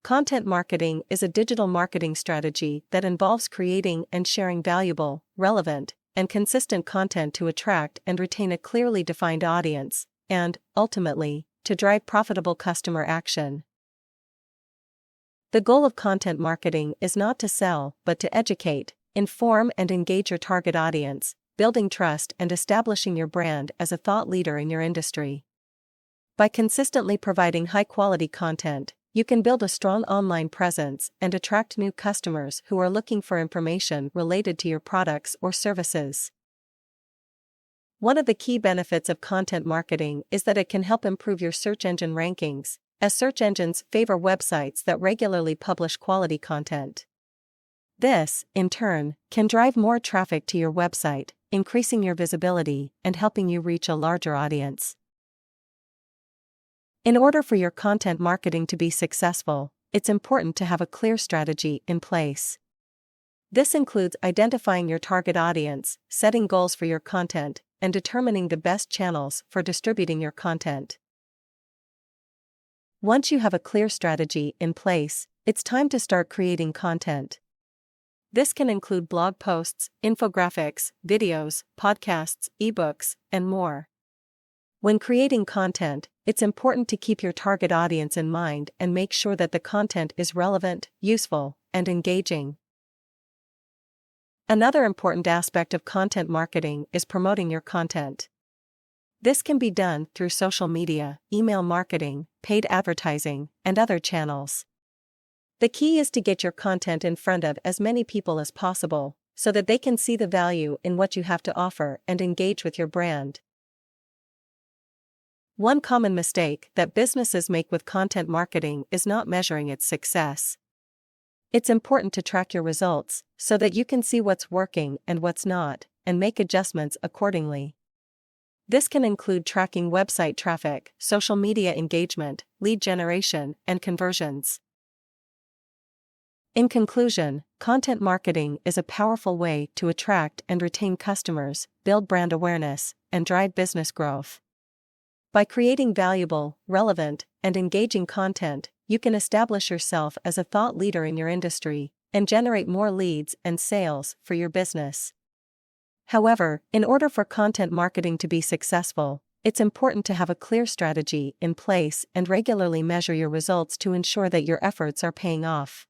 Content marketing is a digital marketing strategy that involves creating and sharing valuable, relevant, and consistent content to attract and retain a clearly defined audience, and, ultimately, to drive profitable customer action. The goal of content marketing is not to sell, but to educate, inform, and engage your target audience, building trust and establishing your brand as a thought leader in your industry. By consistently providing high-quality content, you can build a strong online presence and attract new customers who are looking for information related to your products or services. One of the key benefits of content marketing is that it can help improve your search engine rankings, as search engines favor websites that regularly publish quality content. This, in turn, can drive more traffic to your website, increasing your visibility and helping you reach a larger audience. In order for your content marketing to be successful, it's important to have a clear strategy in place. This includes identifying your target audience, setting goals for your content, and determining the best channels for distributing your content. Once you have a clear strategy in place, it's time to start creating content. This can include blog posts, infographics, videos, podcasts, ebooks, and more. When creating content, it's important to keep your target audience in mind and make sure that the content is relevant, useful, and engaging. Another important aspect of content marketing is promoting your content. This can be done through social media, email marketing, paid advertising, and other channels. The key is to get your content in front of as many people as possible, so that they can see the value in what you have to offer and engage with your brand. One common mistake that businesses make with content marketing is not measuring its success. It's important to track your results so that you can see what's working and what's not, and make adjustments accordingly. This can include tracking website traffic, social media engagement, lead generation, and conversions. In conclusion, content marketing is a powerful way to attract and retain customers, build brand awareness, and drive business growth. By creating valuable, relevant, and engaging content, you can establish yourself as a thought leader in your industry and generate more leads and sales for your business. However, in order for content marketing to be successful, it's important to have a clear strategy in place and regularly measure your results to ensure that your efforts are paying off.